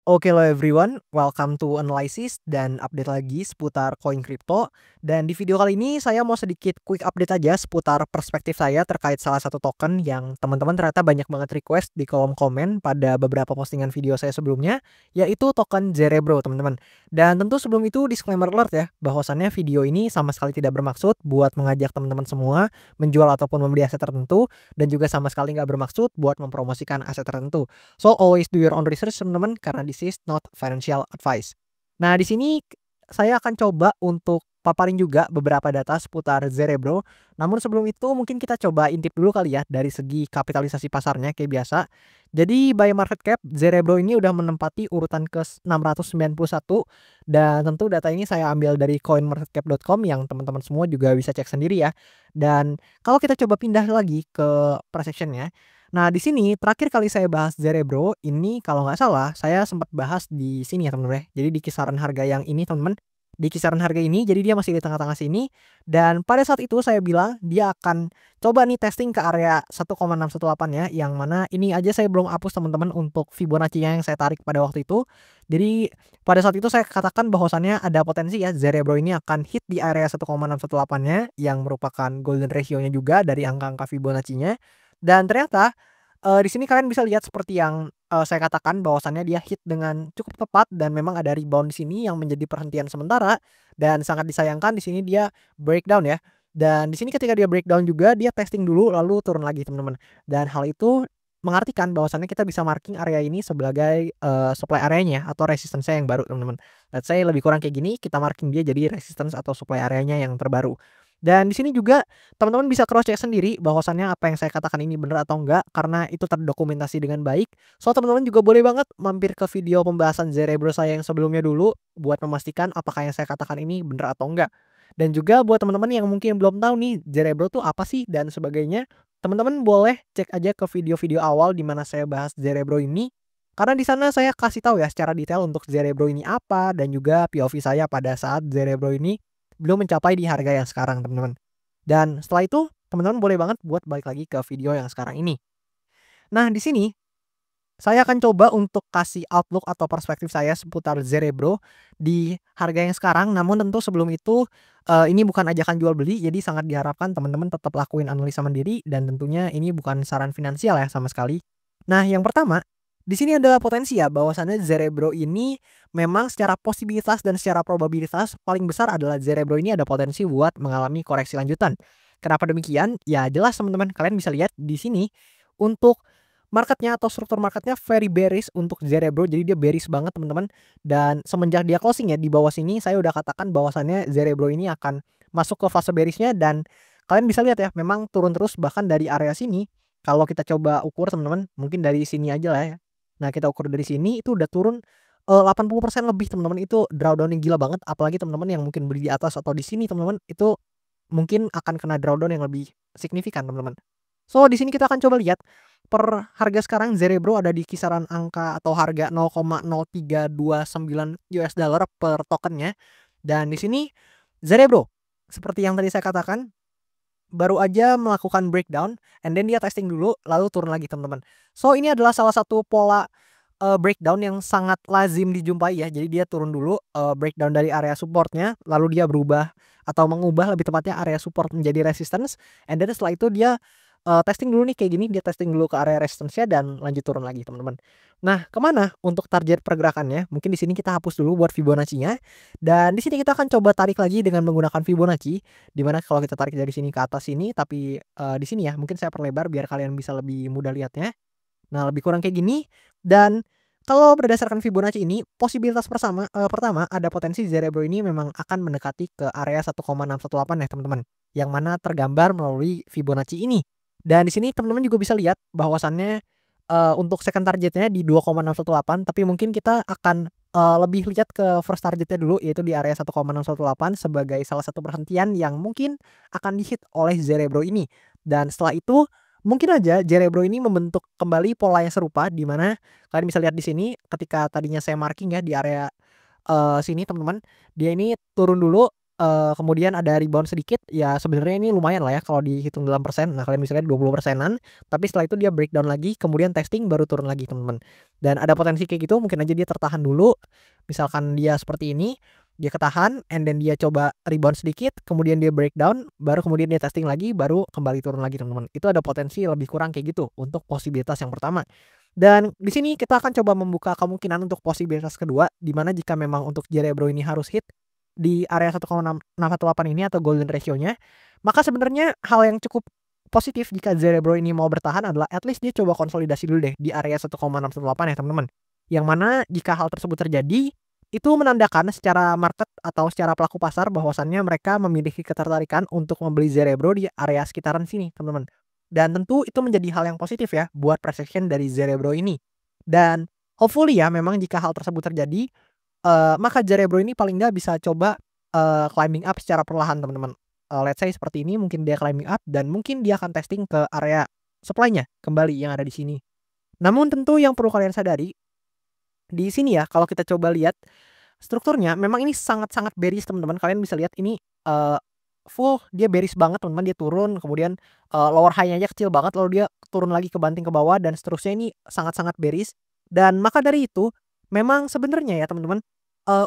Oke lo everyone, welcome to analysis dan update lagi seputar koin kripto. Dan di video kali ini saya mau sedikit quick update aja seputar perspektif saya terkait salah satu token yang teman-teman ternyata banyak banget request di kolom komen pada beberapa postingan video saya sebelumnya, yaitu token Zerebro teman-teman. Dan tentu sebelum itu disclaimer alert ya, bahwasannya video ini sama sekali tidak bermaksud buat mengajak teman-teman semua menjual ataupun membeli aset tertentu, dan juga sama sekali nggak bermaksud buat mempromosikan aset tertentu. So always do your own research teman-teman karena this is not financial advice. Nah, di sini saya akan coba untuk paparin juga beberapa data seputar Zerebro. Namun sebelum itu mungkin kita coba intip dulu kali ya dari segi kapitalisasi pasarnya kayak biasa. Jadi by market cap Zerebro ini udah menempati urutan ke-691 dan tentu data ini saya ambil dari coinmarketcap.com yang teman-teman semua juga bisa cek sendiri ya. Dan kalau kita coba pindah lagi ke price action-nya. Nah, di sini terakhir kali saya bahas Zerebro ini kalau nggak salah saya sempat bahas di sini ya teman-teman ya. Jadi di kisaran harga yang ini teman-teman, di kisaran harga ini jadi dia masih di tengah-tengah sini dan pada saat itu saya bilang dia akan coba nih testing ke area 1,618 ya, yang mana ini aja saya belum hapus teman-teman untuk Fibonacci-nya yang saya tarik pada waktu itu. Jadi pada saat itu saya katakan bahwasannya ada potensi ya Zerebro ini akan hit di area 1,618-nya yang merupakan golden ratio-nya juga dari angka-angka Fibonacci-nya. Dan ternyata, di sini kalian bisa lihat seperti yang, saya katakan bahwasannya dia hit dengan cukup tepat dan memang ada rebound di sini yang menjadi perhentian sementara dan sangat disayangkan di sini dia breakdown ya. Dan di sini ketika dia breakdown juga dia testing dulu lalu turun lagi teman-teman. Dan hal itu mengartikan bahwasannya kita bisa marking area ini sebagai, supply area-nya atau resistance-nya yang baru teman-teman. Let's say lebih kurang kayak gini kita marking dia jadi resistance atau supply area-nya yang terbaru. Dan di sini juga teman-teman bisa cross check sendiri bahwasannya apa yang saya katakan ini benar atau enggak karena itu terdokumentasi dengan baik. So teman-teman juga boleh banget mampir ke video pembahasan Zerebro saya yang sebelumnya dulu buat memastikan apakah yang saya katakan ini benar atau enggak. Dan juga buat teman-teman yang mungkin belum tahu nih Zerebro tuh apa sih dan sebagainya, teman-teman boleh cek aja ke video-video awal di mana saya bahas Zerebro ini. Karena di sana saya kasih tahu ya secara detail untuk Zerebro ini apa dan juga POV saya pada saat Zerebro ini belum mencapai di harga yang sekarang teman-teman. Dan setelah itu teman-teman boleh banget buat balik lagi ke video yang sekarang ini. Nah, di sini saya akan coba untuk kasih outlook atau perspektif saya seputar Zerebro di harga yang sekarang. Namun tentu sebelum itu ini bukan ajakan jual beli, jadi sangat diharapkan teman-teman tetap lakuin analisa mandiri dan tentunya ini bukan saran finansial ya sama sekali. Nah, yang pertama di sini adalah potensi ya bahwasannya Zerebro ini memang secara posibilitas dan secara probabilitas paling besar adalah Zerebro ini ada potensi buat mengalami koreksi lanjutan. Kenapa demikian? Ya jelas teman-teman, kalian bisa lihat di sini untuk marketnya atau struktur marketnya very bearish untuk Zerebro, jadi dia bearish banget teman-teman. Dan semenjak dia closing ya di bawah sini saya udah katakan bahwasannya Zerebro ini akan masuk ke fase bearishnya dan kalian bisa lihat ya memang turun terus bahkan dari area sini. Kalau kita coba ukur teman-teman, mungkin dari sini aja lah ya. Nah, kita ukur dari sini itu udah turun 80% lebih teman-teman, itu drawdown yang gila banget. Apalagi teman-teman yang mungkin beli di atas atau di sini teman-teman, itu mungkin akan kena drawdown yang lebih signifikan teman-teman. So, di sini kita akan coba lihat per harga sekarang Zerebro ada di kisaran angka atau harga 0,0329 US dollar per tokennya. Dan di sini Zerebro seperti yang tadi saya katakan baru aja melakukan breakdown and then dia testing dulu lalu turun lagi teman-teman. So ini adalah salah satu pola breakdown yang sangat lazim dijumpai ya. Jadi dia turun dulu breakdown dari area supportnya lalu dia berubah atau mengubah lebih tepatnya area support menjadi resistance and then setelah itu dia testing dulu nih kayak gini, dia testing dulu ke area resistance-nya dan lanjut turun lagi teman-teman. Nah, kemana untuk target pergerakannya? Mungkin di sini kita hapus dulu buat Fibonacci-nya dan di sini kita akan coba tarik lagi dengan menggunakan Fibonacci. Dimana kalau kita tarik dari sini ke atas sini, tapi di sini ya mungkin saya perlebar biar kalian bisa lebih mudah lihatnya. Nah, lebih kurang kayak gini dan kalau berdasarkan Fibonacci ini posibilitas pertama ada potensi Zerebro ini memang akan mendekati ke area 1,618 ya teman-teman, yang mana tergambar melalui Fibonacci ini. Dan di sini teman-teman juga bisa lihat bahwasannya untuk second targetnya di 2,618, tapi mungkin kita akan lebih lihat ke first targetnya dulu yaitu di area 1,618 sebagai salah satu perhentian yang mungkin akan dihit oleh Zerebro ini. Dan setelah itu mungkin aja Zerebro ini membentuk kembali pola yang serupa di mana kalian bisa lihat di sini ketika tadinya saya marking ya di area sini teman-teman, dia ini turun dulu kemudian ada rebound sedikit, ya sebenarnya ini lumayan lah ya kalau dihitung dalam persen. Nah, kalian bisa lihat 20%-an, tapi setelah itu dia breakdown lagi, kemudian testing baru turun lagi, teman-teman. Dan ada potensi kayak gitu, mungkin aja dia tertahan dulu. Misalkan dia seperti ini, dia ketahan, and then dia coba rebound sedikit, kemudian dia breakdown, baru kemudian dia testing lagi, baru kembali turun lagi, teman-teman. Itu ada potensi lebih kurang kayak gitu untuk posibilitas yang pertama. Dan di sini kita akan coba membuka kemungkinan untuk posibilitas kedua, di mana jika memang untuk Cerebro ini harus hit di area 1,618 ini atau golden ratio-nya, maka sebenarnya hal yang cukup positif jika Cerebro ini mau bertahan adalah at least dia coba konsolidasi dulu deh di area 1,618 ya, teman-teman. Yang mana jika hal tersebut terjadi, itu menandakan secara market atau secara pelaku pasar bahwasannya mereka memiliki ketertarikan untuk membeli Cerebro di area sekitaran sini, teman-teman. Dan tentu itu menjadi hal yang positif ya buat price action dari Cerebro ini. Dan hopefully ya memang jika hal tersebut terjadi, maka Cerebro ini paling nggak bisa coba climbing up secara perlahan, teman-teman. Let's say seperti ini, mungkin dia climbing up dan mungkin dia akan testing ke area supply-nya kembali yang ada di sini. Namun tentu yang perlu kalian sadari di sini ya, kalau kita coba lihat strukturnya memang ini sangat-sangat bearish, teman-teman. Kalian bisa lihat ini full dia bearish banget, teman-teman. Dia turun, kemudian lower high-nya aja kecil banget, lalu dia turun lagi kebanting ke bawah dan seterusnya. Ini sangat-sangat bearish. Dan maka dari itu memang sebenarnya ya, teman-teman,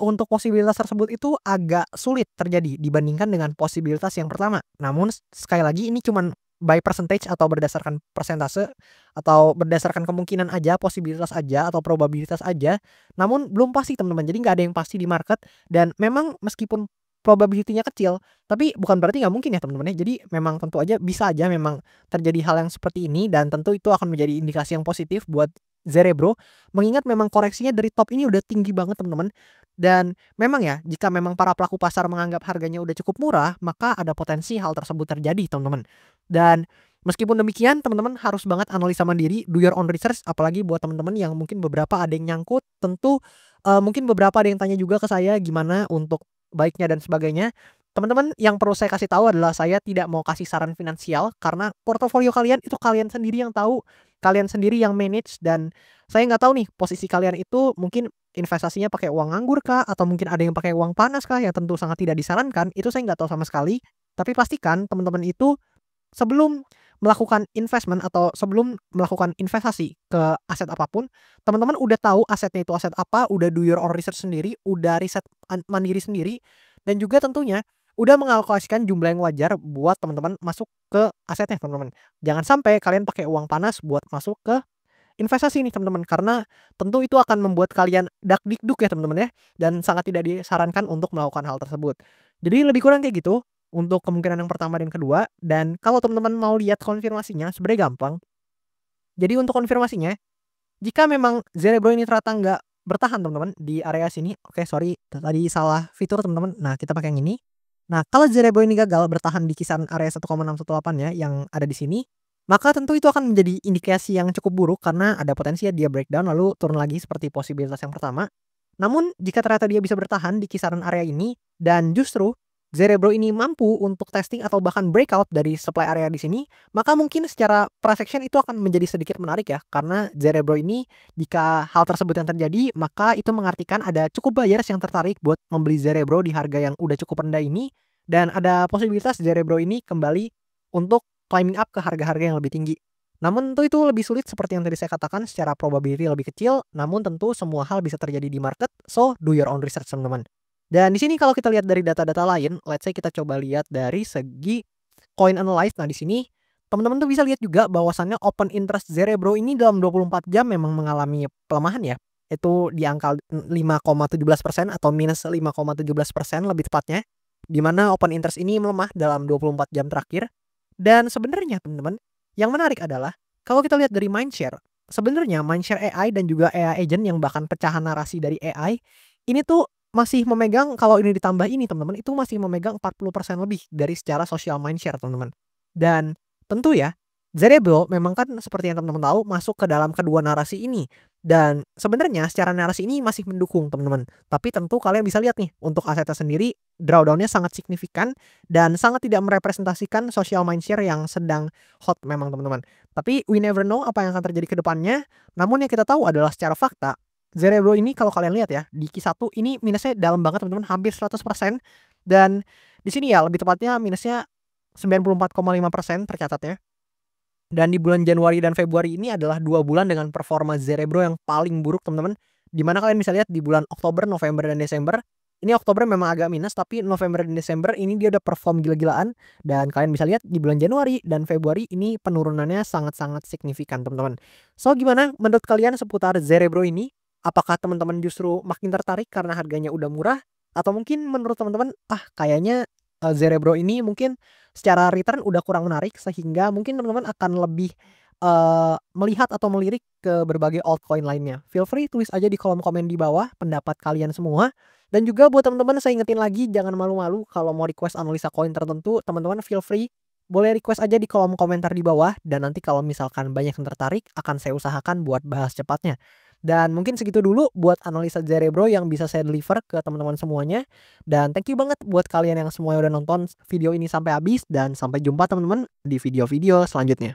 untuk posibilitas tersebut itu agak sulit terjadi dibandingkan dengan posibilitas yang pertama. Namun sekali lagi ini cuman by percentage atau berdasarkan persentase atau berdasarkan kemungkinan aja, posibilitas aja atau probabilitas aja. Namun belum pasti, teman-teman. Jadi nggak ada yang pasti di market, dan memang meskipun probability-nya kecil, tapi bukan berarti nggak mungkin ya, teman-teman ya. Jadi memang tentu aja bisa aja memang terjadi hal yang seperti ini, dan tentu itu akan menjadi indikasi yang positif buat Cerebro, mengingat memang koreksinya dari top ini udah tinggi banget, teman-teman. Dan memang ya, jika memang para pelaku pasar menganggap harganya udah cukup murah, maka ada potensi hal tersebut terjadi, teman-teman. Dan meskipun demikian, teman-teman harus banget analisa mandiri, do your own research, apalagi buat teman-teman yang mungkin beberapa ada yang nyangkut, tentu mungkin beberapa ada yang tanya juga ke saya gimana untuk baiknya dan sebagainya. Teman-teman, yang perlu saya kasih tahu adalah saya tidak mau kasih saran finansial, karena portofolio kalian itu kalian sendiri yang tahu, kalian sendiri yang manage, dan saya nggak tahu nih posisi kalian itu mungkin investasinya pakai uang nganggur kah, atau mungkin ada yang pakai uang panas kah, yang tentu sangat tidak disarankan. Itu saya nggak tahu sama sekali. Tapi pastikan teman-teman itu sebelum melakukan investment atau sebelum melakukan investasi ke aset apapun, teman-teman udah tahu asetnya itu aset apa, udah do your own research sendiri, udah riset mandiri sendiri, dan juga tentunya udah mengalokasikan jumlah yang wajar buat teman-teman masuk ke asetnya, teman-teman. Jangan sampai kalian pakai uang panas buat masuk ke investasi nih, teman-teman, karena tentu itu akan membuat kalian dakdikduk ya, teman-teman ya, dan sangat tidak disarankan untuk melakukan hal tersebut. Jadi lebih kurang kayak gitu untuk kemungkinan yang pertama dan kedua. Dan kalau teman-teman mau lihat konfirmasinya sebenarnya gampang. Jadi untuk konfirmasinya, jika memang Cerebro ini ternyata nggak bertahan, teman-teman, di area sini, oke sorry tadi salah fitur, teman-teman. Nah, kita pakai yang ini. Nah, kalau Cerebro ini gagal bertahan di kisaran area 1,618 ya yang ada di sini, maka tentu itu akan menjadi indikasi yang cukup buruk, karena ada potensi ya dia breakdown lalu turun lagi seperti posibilitas yang pertama. Namun jika ternyata dia bisa bertahan di kisaran area ini dan justru Cerebro ini mampu untuk testing atau bahkan breakout dari supply area di sini, maka mungkin secara price action itu akan menjadi sedikit menarik ya, karena Cerebro ini jika hal tersebut yang terjadi, maka itu mengartikan ada cukup buyers yang tertarik buat membeli Cerebro di harga yang udah cukup rendah ini, dan ada posibilitas Cerebro ini kembali untuk climbing up ke harga-harga yang lebih tinggi. Namun tentu itu lebih sulit, seperti yang tadi saya katakan, secara probability lebih kecil, namun tentu semua hal bisa terjadi di market, so do your own research, teman-teman. Dan di sini kalau kita lihat dari data-data lain, let's say kita coba lihat dari segi coin analyze. Nah, di sini teman-teman tuh bisa lihat juga bahwasannya open interest Cerebro ini dalam 24 jam memang mengalami pelemahan ya. Itu di angka 5,17% atau minus 5,17% lebih tepatnya. Di mana open interest ini melemah dalam 24 jam terakhir. Dan sebenarnya teman-teman, yang menarik adalah kalau kita lihat dari mindshare, sebenarnya mindshare AI dan juga AI agent yang bahkan pecahan narasi dari AI ini tuh masih memegang, kalau ini ditambah ini teman-teman, itu masih memegang 40% lebih dari secara social mindshare, teman-teman. Dan tentu ya, Cerebro memang kan seperti yang teman-teman tahu masuk ke dalam kedua narasi ini. Dan sebenarnya secara narasi ini masih mendukung, teman-teman. Tapi tentu kalian bisa lihat nih, untuk asetnya sendiri drawdown-nya sangat signifikan dan sangat tidak merepresentasikan social mindshare yang sedang hot memang, teman-teman. Tapi we never know apa yang akan terjadi ke depannya. Namun yang kita tahu adalah secara fakta Cerebro ini kalau kalian lihat ya, di Q1 ini minusnya dalam banget, teman-teman, hampir 100%. Dan di sini ya lebih tepatnya minusnya 94,5% tercatat ya. Dan di bulan Januari dan Februari ini adalah 2 bulan dengan performa Zerebro yang paling buruk teman-teman. Di mana kalian bisa lihat di bulan Oktober, November, dan Desember, ini Oktober memang agak minus, tapi November dan Desember ini dia udah perform gila-gilaan. Dan kalian bisa lihat di bulan Januari dan Februari ini penurunannya sangat-sangat signifikan teman-teman. So gimana menurut kalian seputar Zerebro ini? Apakah teman-teman justru makin tertarik karena harganya udah murah? Atau mungkin menurut teman-teman, kayaknya Zerebro ini mungkin secara return udah kurang menarik sehingga mungkin teman-teman akan lebih, melihat atau melirik ke berbagai altcoin lainnya. Feel free tulis aja di kolom komen di bawah pendapat kalian semua. Dan juga buat teman-teman saya ingetin lagi jangan malu-malu kalau mau request analisa koin tertentu, teman-teman feel free boleh request aja di kolom komentar di bawah dan nanti kalau misalkan banyak yang tertarik akan saya usahakan buat bahas cepatnya. Dan mungkin segitu dulu buat analisa Zerebro yang bisa saya deliver ke teman-teman semuanya. Dan thank you banget buat kalian yang semuanya udah nonton video ini sampai habis dan sampai jumpa teman-teman di video-video selanjutnya.